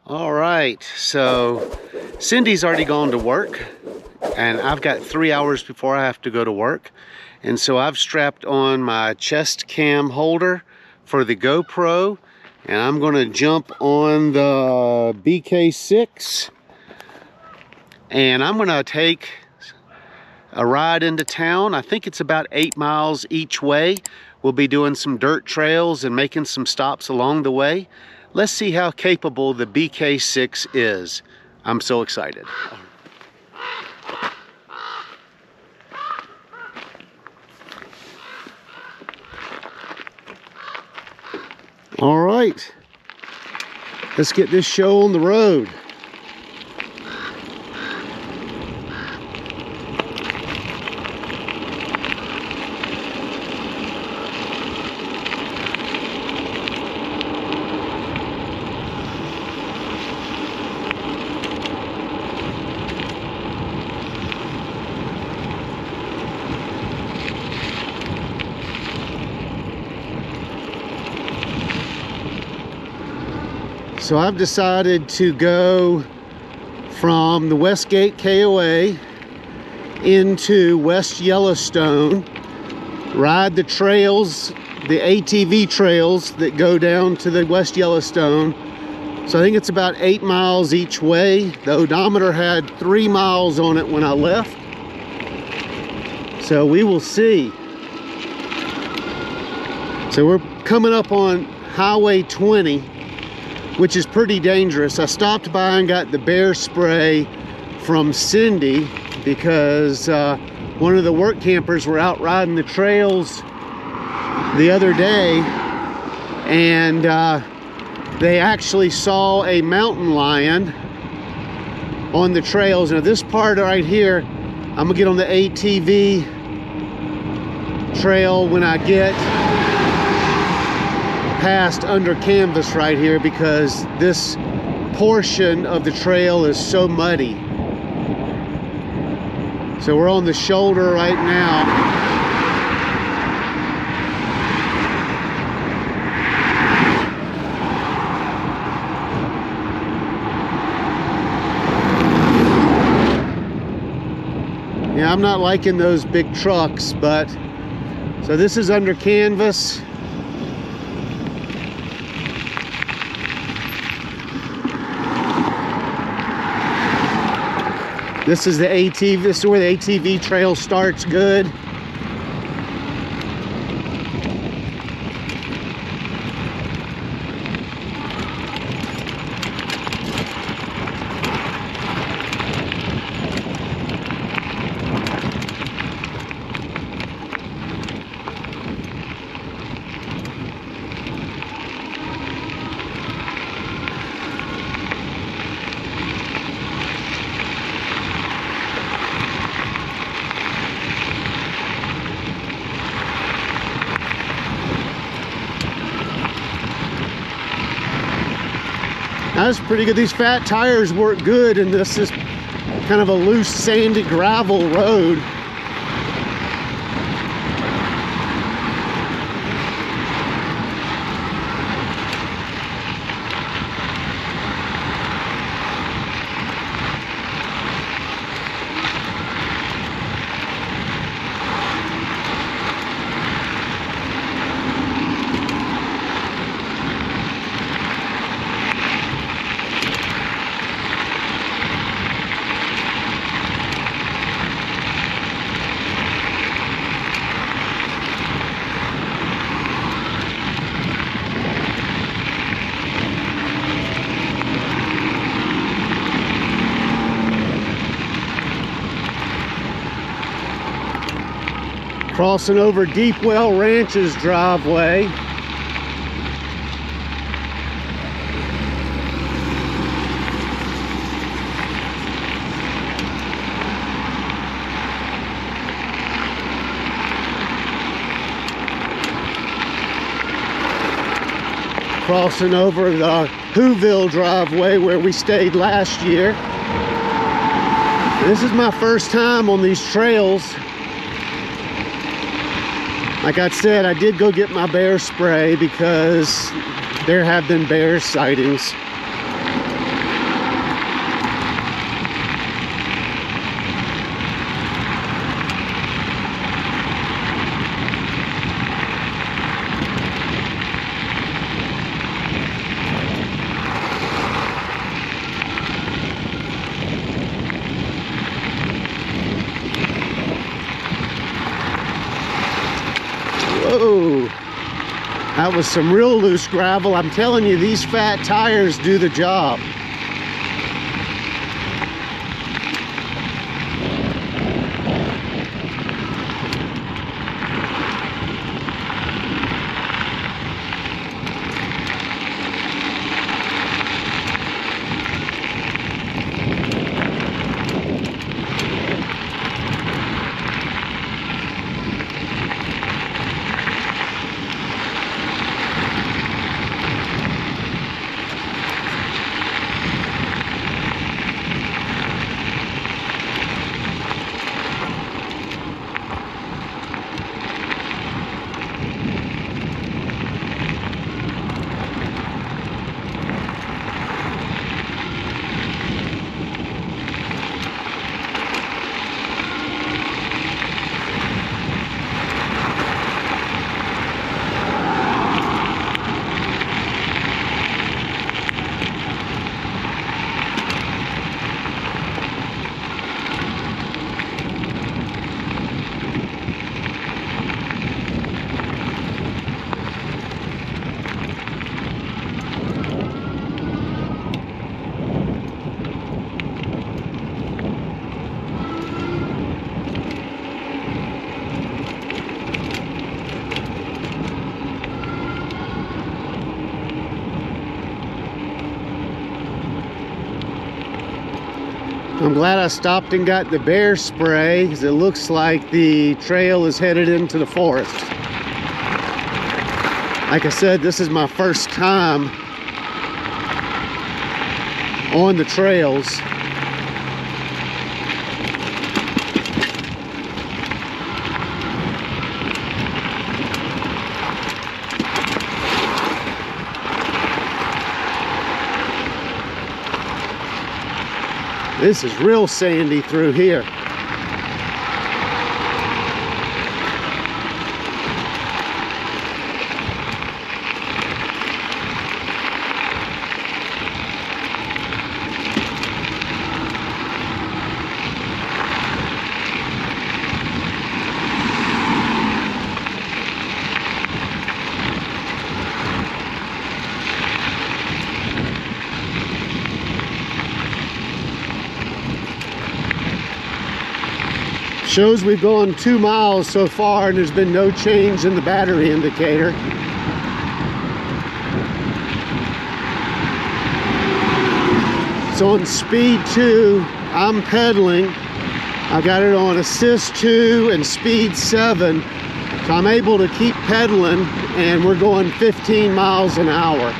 All right, so Cindy's already gone to work and I've got 3 hours before I have to go to work. And so I've strapped on my chest cam holder for the GoPro and I'm gonna jump on the BK6 and I'm gonna take a ride into town. I think it's about 8 miles each way. We'll be doing some dirt trails and making some stops along the way. Let's see how capable the BK6 is. I'm so excited. All right, let's get this show on the road. So I've decided to go from the Westgate KOA into West Yellowstone, ride the trails, the ATV trails that go down to the West Yellowstone. So I think it's about 8 miles each way. The odometer had 3 miles on it when I left. So we will see. So we're coming up on Highway 20, which is pretty dangerous. I stopped by and got the bear spray from Cindy because one of the work campers were out riding the trails the other day and they actually saw a mountain lion on the trails. Now this part right here, I'm gonna get on the ATV trail when I get past under canvas right here because this portion of the trail is so muddy. So we're on the shoulder right now. Yeah, I'm not liking those big trucks, but so this is under canvas. This is the ATV, this is where the ATV trail starts good. That's pretty good. These fat tires work good, and this is kind of a loose, sandy gravel road. Crossing over Deepwell Ranch's driveway. Crossing over the Whoville driveway where we stayed last year. This is my first time on these trails. Like I said, I did go get my bear spray because there have been bear sightings. That was some real loose gravel. I'm telling you, these fat tires do the job. I'm glad I stopped and got the bear spray, because it looks like the trail is headed into the forest. Like I said, this is my first time on the trails. This is real sandy through here. Shows we've gone 2 miles so far and there's been no change in the battery indicator. So on speed 2, I'm pedaling. I got it on assist 2 and speed 7. So I'm able to keep pedaling, and we're going 15 miles an hour.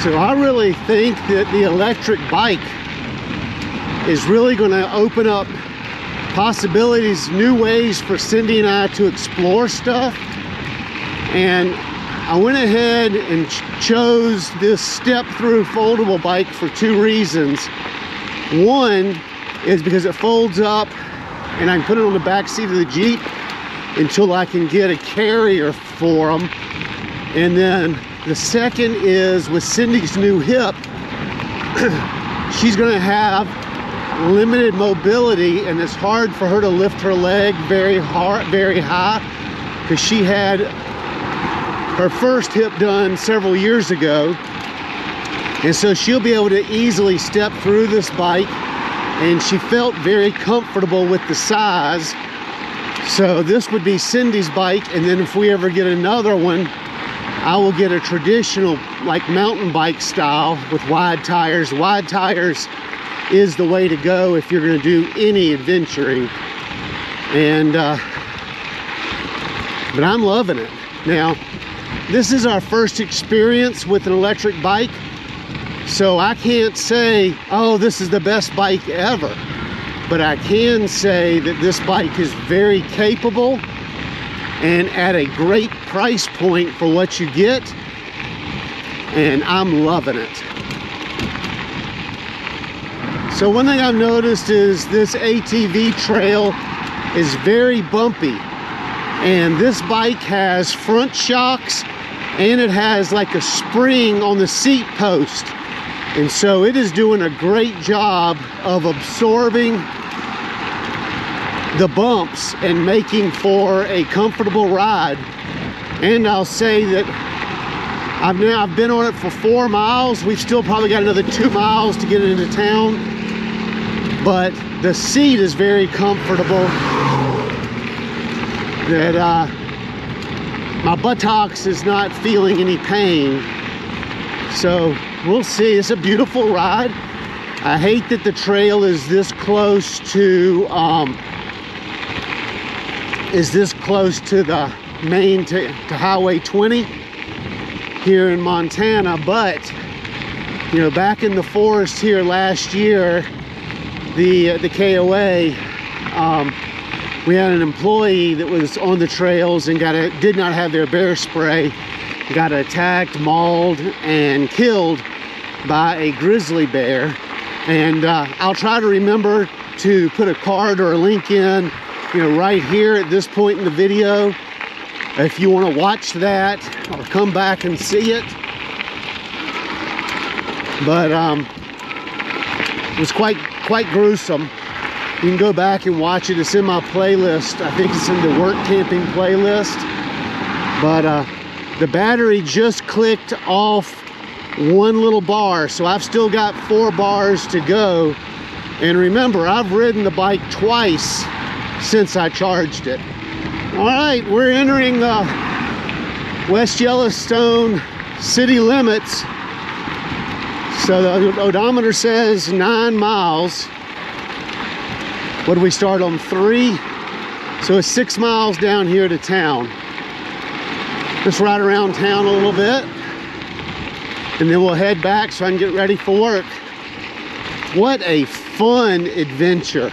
So I really think that the electric bike is really going to open up possibilities, new ways for Cindy and I to explore stuff. And I went ahead and chose this step-through foldable bike for 2 reasons. One is because it folds up and I can put it on the back seat of the Jeep until I can get a carrier for them. And then the second is, with Cindy's new hip, she's going to have limited mobility, and it's hard for her to lift her leg very hard, very high, because she had her first hip done several years ago. And so she'll be able to easily step through this bike, and she felt very comfortable with the size. So this would be Cindy's bike, and then if we ever get another one, I will get a traditional, like, mountain bike style with wide tires. Wide tires is the way to go if you're going to do any adventuring. And but I'm loving it. Now, this is our first experience with an electric bike, so I can't say, oh, this is the best bike ever. but I can say that this bike is very capable and at a great price point for what you get, and I'm loving it. So one thing I've noticed is this ATV trail is very bumpy, and this bike has front shocks and it has like a spring on the seat post, and so it is doing a great job of absorbing the bumps and making for a comfortable ride. And I'll say that I've been on it for 4 miles. We've still probably got another 2 miles to get into town, but the seat is very comfortable. That my buttocks is not feeling any pain. So we'll see. It's a beautiful ride. I hate that the trail is this close to the main to Highway 20 here in Montana, but you know, back in the forest here last year, the KOA, we had an employee that was on the trails and did not have their bear spray, got attacked, mauled, and killed by a grizzly bear. And I'll try to remember to put a card or a link in, you know, right here at this point in the video, if you want to watch that or come back and see it. But it was quite gruesome. You can go back and watch it. It's in my playlist. I think it's in the work camping playlist. But the battery just clicked off one little bar, so I've still got 4 bars to go. And remember, I've ridden the bike twice since I charged it. All right, we're entering West Yellowstone city limits. So the odometer says 9 miles. What do we start on? 3? So it's 6 miles down here to town. Just ride around town a little bit, and then we'll head back so I can get ready for work. What a fun adventure.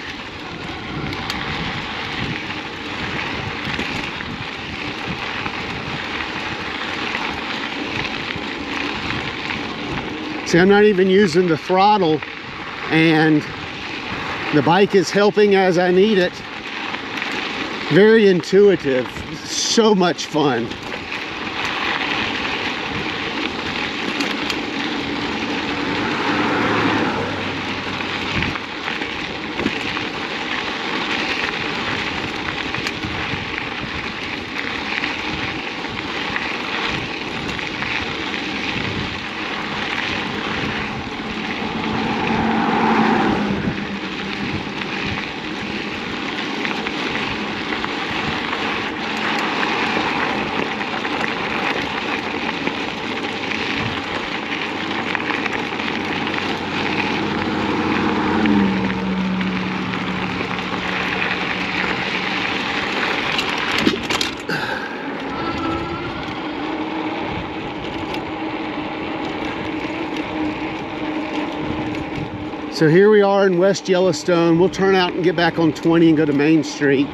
See, I'm not even using the throttle, and the bike is helping as I need it. Very intuitive, so much fun. So here we are in West Yellowstone. We'll turn out and get back on 20 and go to Main Street.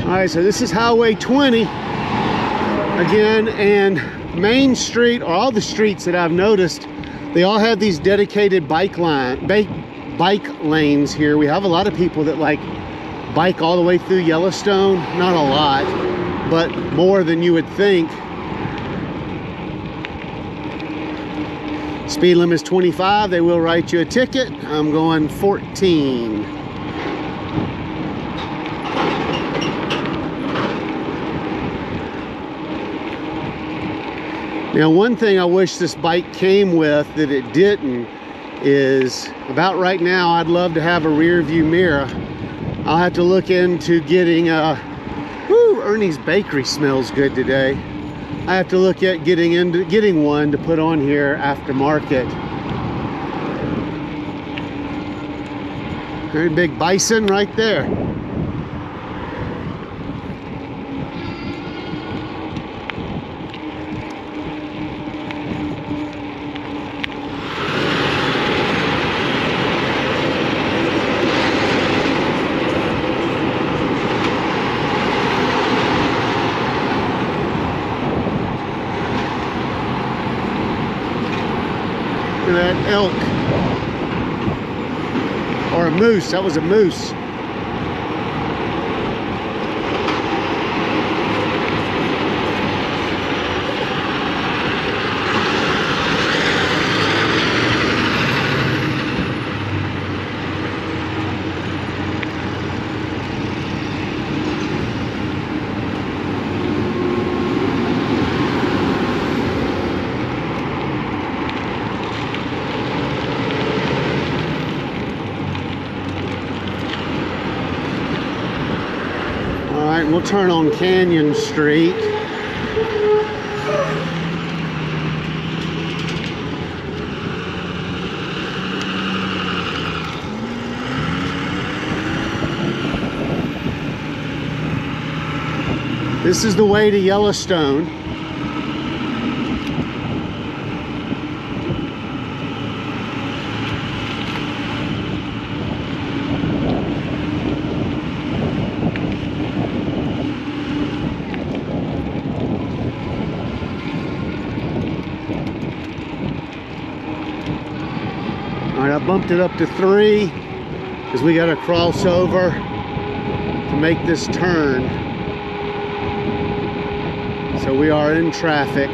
All right, so this is Highway 20 again, and Main Street, or all the streets that I've noticed, they all have these dedicated bike lanes here. We have a lot of people that like bike all the way through Yellowstone. Not a lot, but more than you would think. Speed limit is 25. They will write you a ticket. I'm going 14. Now, one thing I wish this bike came with that it didn't is, about right now, I'd love to have a rear view mirror. I'll have to look into getting Ernie's Bakery smells good today. I have to look at getting one to put on here aftermarket. Very big bison right there. Look at that elk. Or a moose. That was a moose. We'll turn on Canyon Street. This is the way to Yellowstone. Alright, I bumped it up to 3 because we got to cross over to make this turn. So we are in traffic.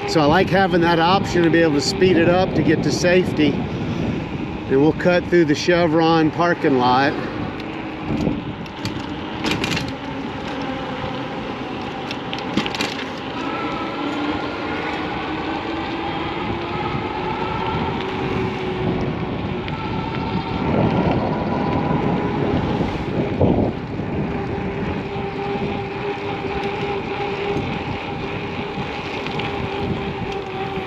So I like having that option to be able to speed it up to get to safety. And we'll cut through the Chevron parking lot.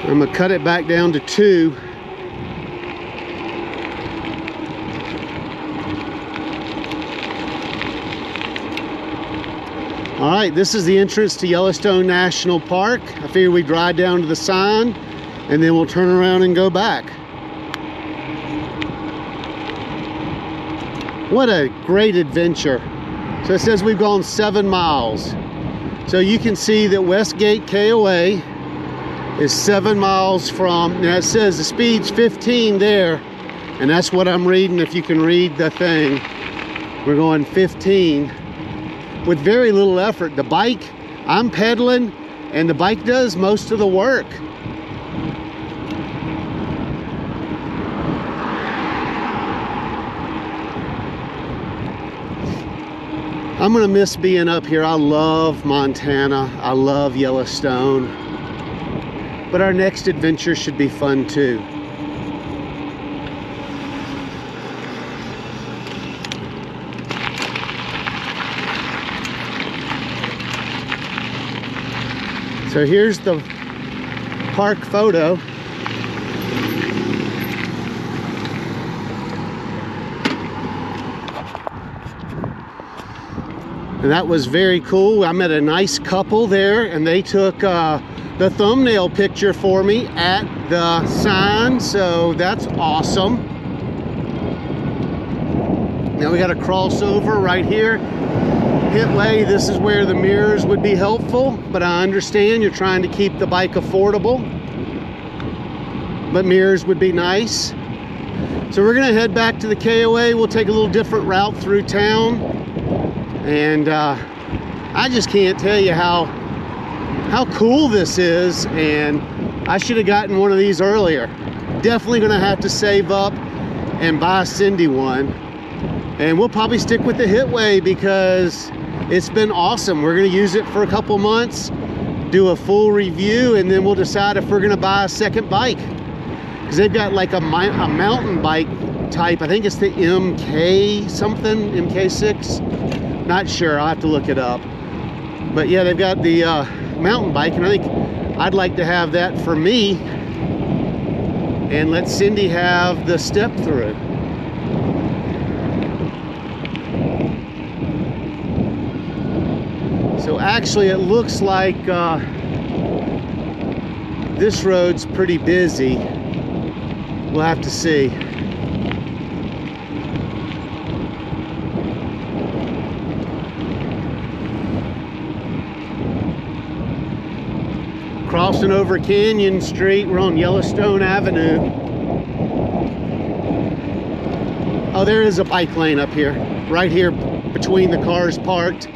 I'm gonna cut it back down to 2. All right, this is the entrance to Yellowstone National Park. I figure we'd ride down to the sign and then we'll turn around and go back. What a great adventure. So it says we've gone 7 miles. So you can see that Westgate KOA is 7 miles from, now it says the speed's 15 there, and that's what I'm reading if you can read the thing. We're going 15 with very little effort. The bike, I'm pedaling, and the bike does most of the work. I'm gonna miss being up here. I love Montana, I love Yellowstone. But our next adventure should be fun too. So here's the park photo. And that was very cool. I met a nice couple there and they took the thumbnail picture for me at the sign, so that's awesome. Now we got to cross over right here. Hitway, this is where the mirrors would be helpful, but I understand you're trying to keep the bike affordable. But mirrors would be nice. So we're gonna head back to the KOA. We'll take a little different route through town. And I just can't tell you how cool this is, and I should have gotten one of these earlier. Definitely gonna have to save up and buy Cindy one, and we'll probably stick with the Hitway because it's been awesome. We're gonna use it for a couple months, do a full review, and then we'll decide if we're gonna buy a second bike, because they've got like a mountain bike type. I think it's the MK something, MK6. Not sure, I'll have to look it up. But yeah, they've got the mountain bike, and I think I'd like to have that for me and let Cindy have the step through. So actually it looks like this road's pretty busy. We'll have to see. Crossing over Canyon Street, we're on Yellowstone Avenue. Oh, there is a bike lane up here, right here between the cars parked.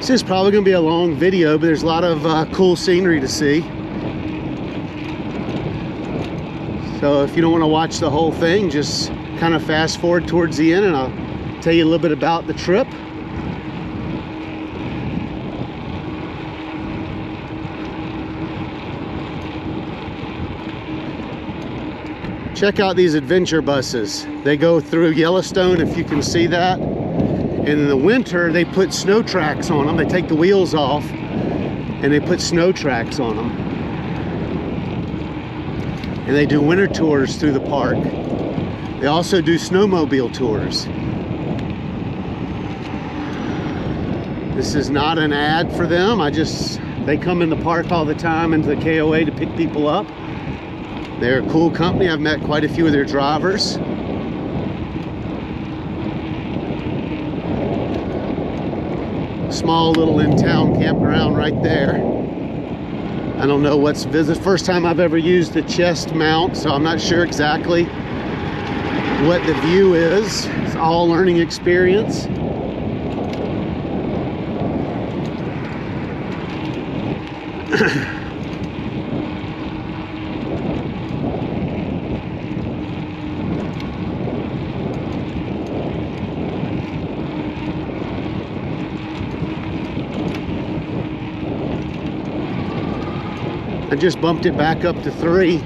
This is probably going to be a long video, but there's a lot of cool scenery to see. So if you don't want to watch the whole thing, just kind of fast forward towards the end and I'll tell you a little bit about the trip. Check out these adventure buses. They go through Yellowstone, if you can see that. And in the winter, they put snow tracks on them. They take the wheels off and they put snow tracks on them. And they do winter tours through the park. They also do snowmobile tours. This is not an ad for them. They come in the park all the time into the KOA to pick people up. They're a cool company. I've met quite a few of their drivers. Small little in-town campground right there. I don't know what's visited. First time I've ever used the chest mount, so I'm not sure exactly what the view is. It's all learning experience. I just bumped it back up to 3.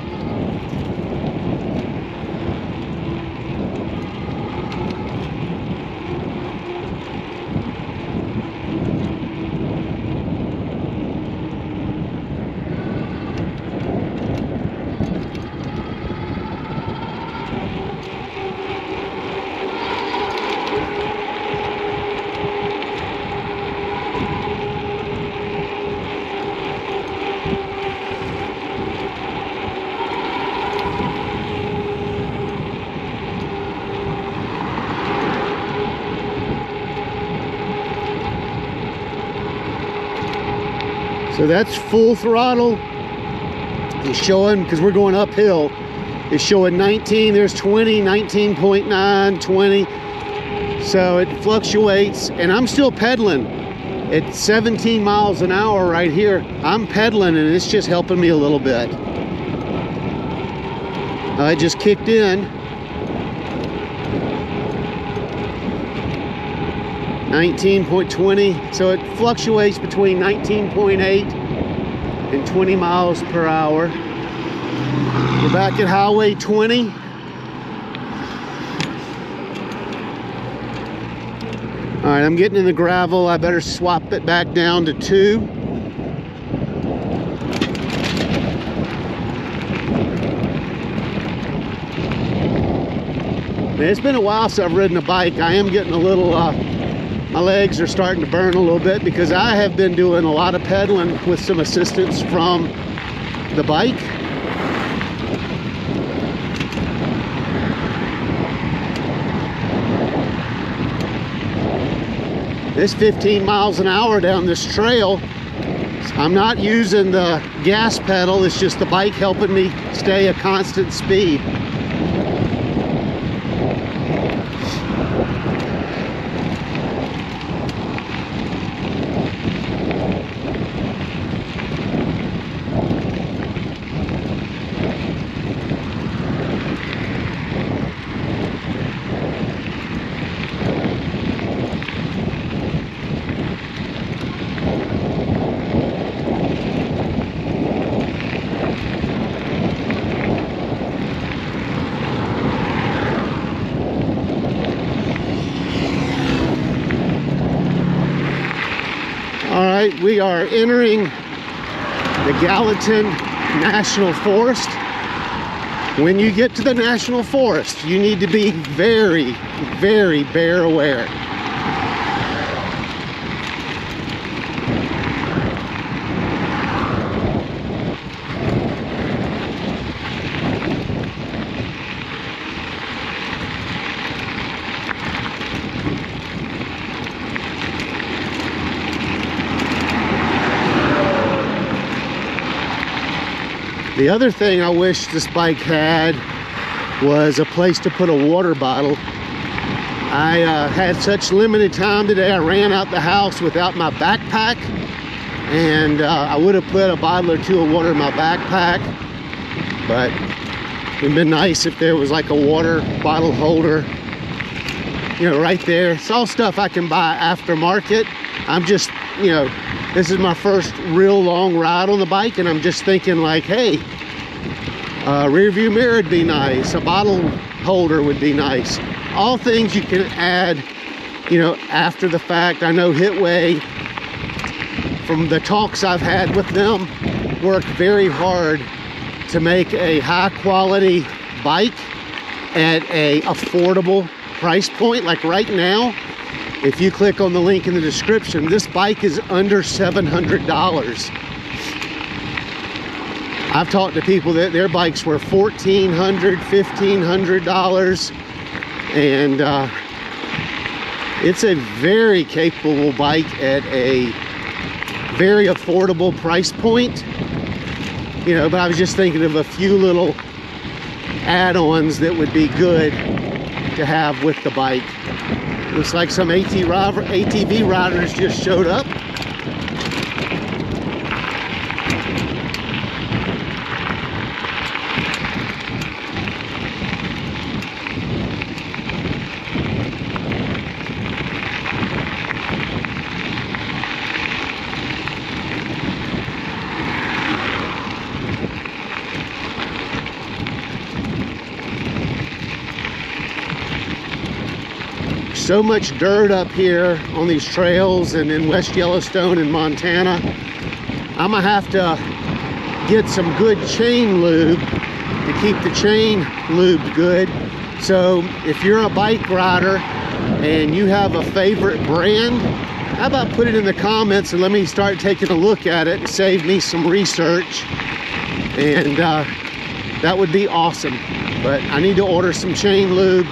So that's full throttle. It's showing, because we're going uphill, it's showing 19, there's 20, 19.9, 20. So it fluctuates, and I'm still pedaling at 17 miles an hour right here. I'm pedaling, and it's just helping me a little bit. I just kicked in. 19.20, so it fluctuates between 19.8 and 20 miles per hour. We're back at Highway 20. All right, I'm getting in the gravel. I better swap it back down to 2. Man, it's been a while since I've ridden a bike. I am getting a little my legs are starting to burn a little bit because I have been doing a lot of pedaling with some assistance from the bike. This 15 miles an hour down this trail, I'm not using the gas pedal, it's just the bike helping me stay a constant speed. We are entering the Gallatin National Forest. When you get to the National Forest, you need to be very, very bear aware. The other thing I wish this bike had was a place to put a water bottle. I had such limited time today, I ran out the house without my backpack, and I would have put a bottle or two of water in my backpack, but it would have been nice if there was like a water bottle holder, you know, right there. It's all stuff I can buy aftermarket. I'm just, you know, this is my first real long ride on the bike, and I'm just thinking like, hey, rear view mirror would be nice, a bottle holder would be nice. All things you can add, you know, after the fact. I know Hitway, from the talks I've had with them, work very hard to make a high quality bike at a affordable price point. Like right now, if you click on the link in the description, this bike is under $700. I've talked to people that their bikes were $1,400, $1,500, and it's a very capable bike at a very affordable price point. You know, but I was just thinking of a few little add-ons that would be good to have with the bike. Looks like some ATV riders just showed up. So much dirt up here on these trails and in West Yellowstone and Montana. I'm gonna have to get some good chain lube to keep the chain lubed good. So if you're a bike rider and you have a favorite brand, how about put it in the comments and let me start taking a look at it and save me some research, and that would be awesome. But I need to order some chain lube.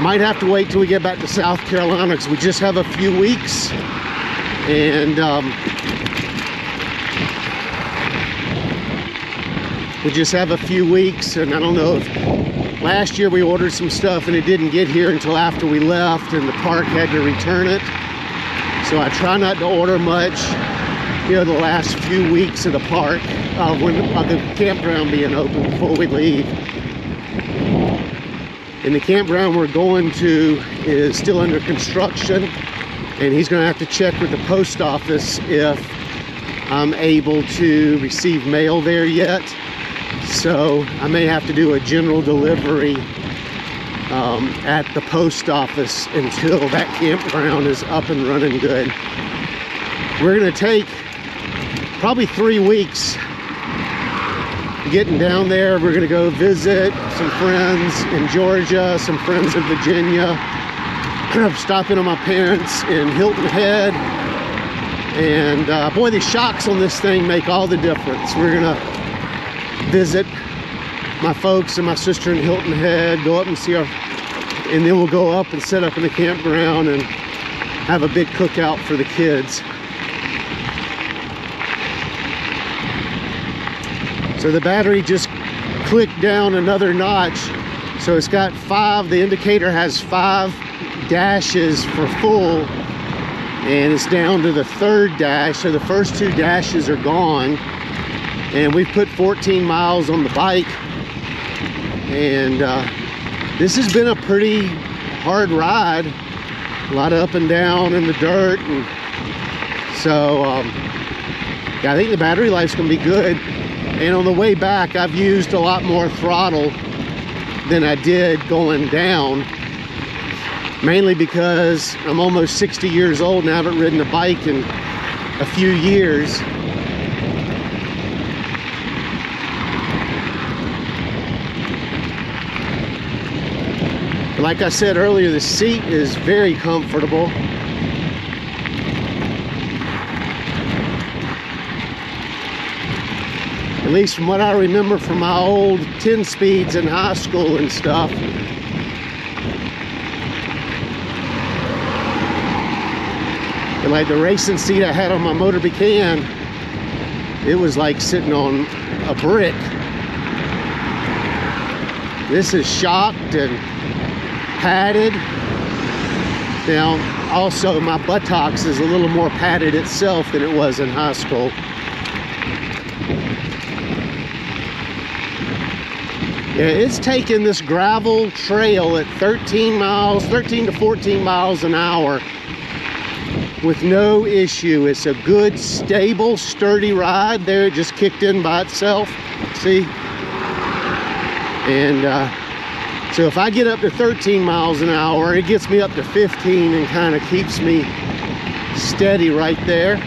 Might have to wait till we get back to South Carolina because we just have a few weeks, and and I don't know if last year we ordered some stuff and it didn't get here until after we left, and the park had to return it. So I try not to order much, you know, the last few weeks of the park, of the campground being open before we leave. And the campground we're going to is still under construction, and he's going to have to check with the post office if I'm able to receive mail there yet. So I may have to do a general delivery at the post office until that campground is up and running good. We're going to take probably 3 weeks getting down there. We're gonna go visit some friends in Georgia, some friends in Virginia. I'm stopping on my parents in Hilton Head, and boy, the shocks on this thing make all the difference. We're gonna visit my folks and my sister in Hilton Head, go up and see our, and then we'll go up and set up in the campground and have a big cookout for the kids. So the battery just clicked down another notch. So it's got 5, the indicator has 5 dashes for full, and it's down to the 3rd dash. So the first 2 dashes are gone. And we've put 14 miles on the bike. And this has been a pretty hard ride. A lot of up and down in the dirt. And so yeah, I think the battery life's gonna be good. And on the way back, I've used a lot more throttle than I did going down, mainly because I'm almost 60 years old and I haven't ridden a bike in a few years. But like I said earlier, the seat is very comfortable. At least from what I remember from my old 10 speeds in high school and stuff. And like the racing seat I had on my Motor Becan, it was like sitting on a brick. This is shocked and padded. Now, also my buttocks is a little more padded itself than it was in high school. Yeah, it's taking this gravel trail at 13 to 14 miles an hour with no issue. It's a good, stable, sturdy ride. There, it just kicked in by itself. See? And so if I get up to 13 miles an hour, it gets me up to 15 and kind of keeps me steady right there.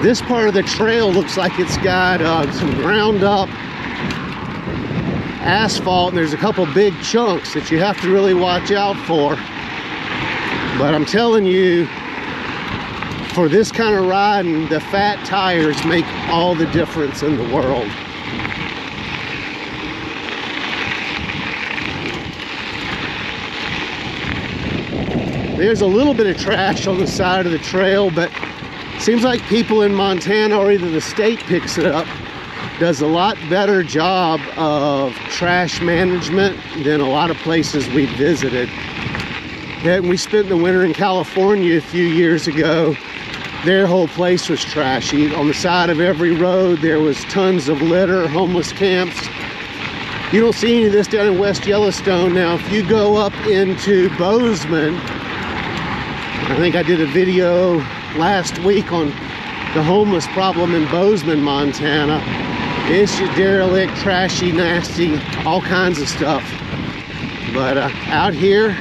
This part of the trail looks like it's got some ground up asphalt, and there's a couple big chunks that you have to really watch out for. But I'm telling you, for this kind of riding, the fat tires make all the difference in the world. There's a little bit of trash on the side of the trail, but seems like people in Montana, or either the state picks it up, does a lot better job of trash management than a lot of places we visited. Yeah, we spent the winter in California a few years ago. Their whole place was trashy. On the side of every road there was tons of litter, homeless camps. You don't see any of this down in West Yellowstone. Now if you go up into Bozeman, I think I did a video last week on the homeless problem in Bozeman, Montana. It's just derelict, trashy, nasty, all kinds of stuff. But out here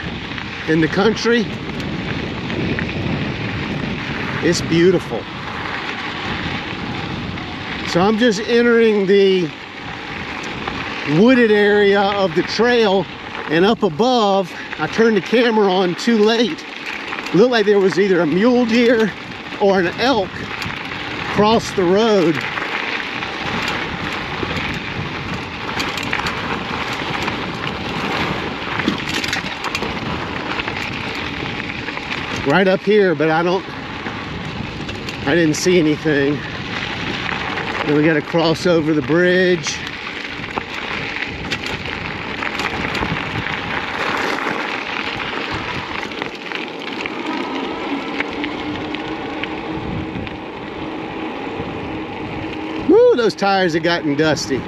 in the country, it's beautiful. So I'm just entering the wooded area of the trail, and up above, I turned the camera on too late. It looked like there was either a mule deer or an elk across the road. Right up here, but I didn't see anything. Then we got to cross over the bridge. Woo, those tires have gotten dusty.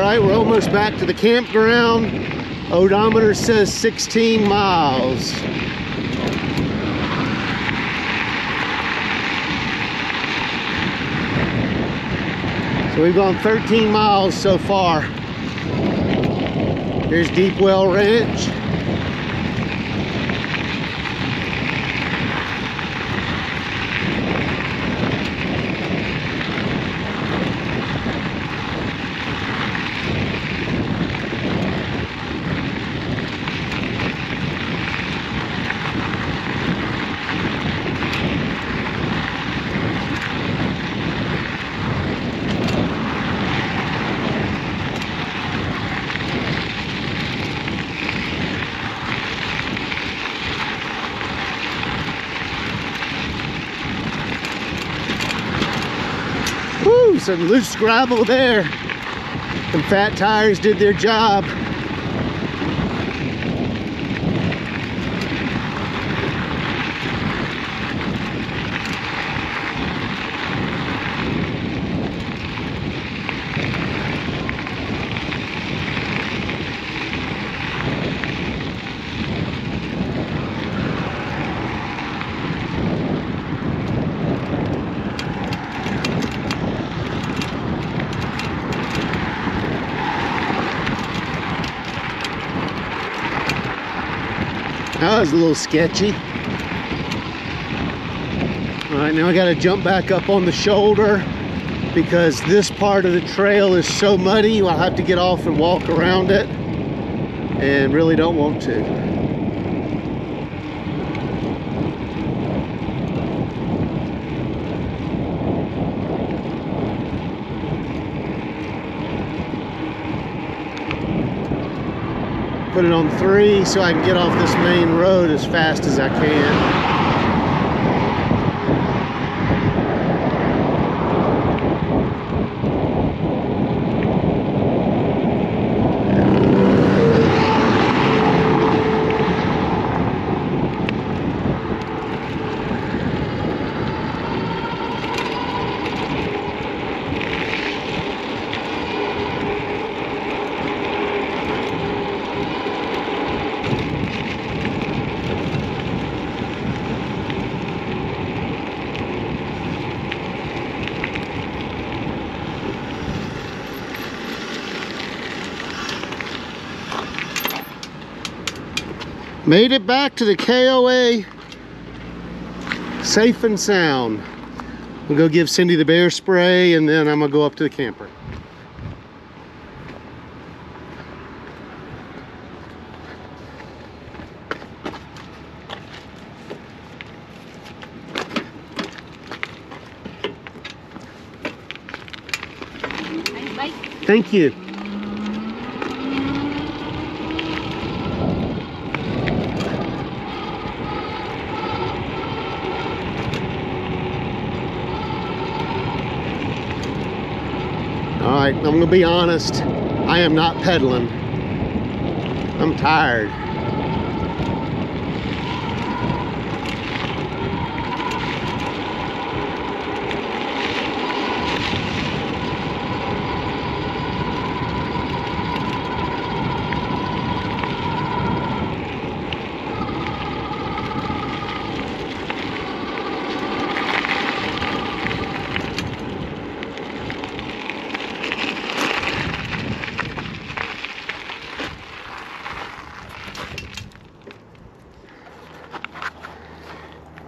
right, we're almost back to the campground. Odometer says 16 miles. So we've gone 13 miles so far. Here's Deep Well Ranch. Woo, some loose gravel there. Some fat tires did their job. That was a little sketchy. All right, now I got to jump back up on the shoulder because this part of the trail is so muddy. I'll have to get off and walk around it, and really don't want to. Put it on 3 so I can get off this main road as fast as I can. Made it back to the KOA safe and sound. We'll go give Cindy the bear spray, and then I'm gonna go up to the camper. Thank you. All right, I'm gonna be honest, I am not pedaling. I'm tired.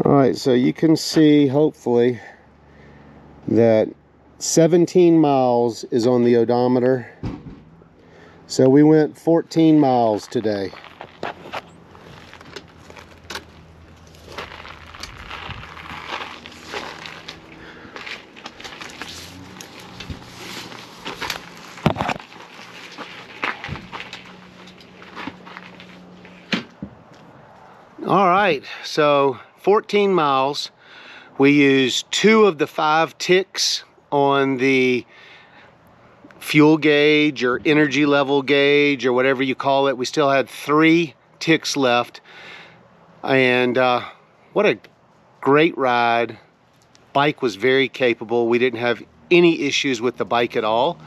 All right, so you can see, hopefully, that 17 miles is on the odometer. So we went 14 miles today. All right, so 14 miles. We used 2 of the 5 ticks on the fuel gauge or energy level gauge or whatever you call it. We still had 3 ticks left. And what a great ride. Bike was very capable. We didn't have any issues with the bike at all.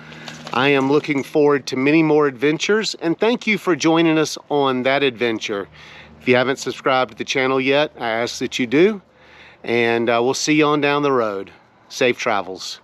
I am looking forward to many more adventures, and thank you for joining us on that adventure. If you haven't subscribed to the channel yet, I ask that you do, and we'll see you on down the road. Safe travels.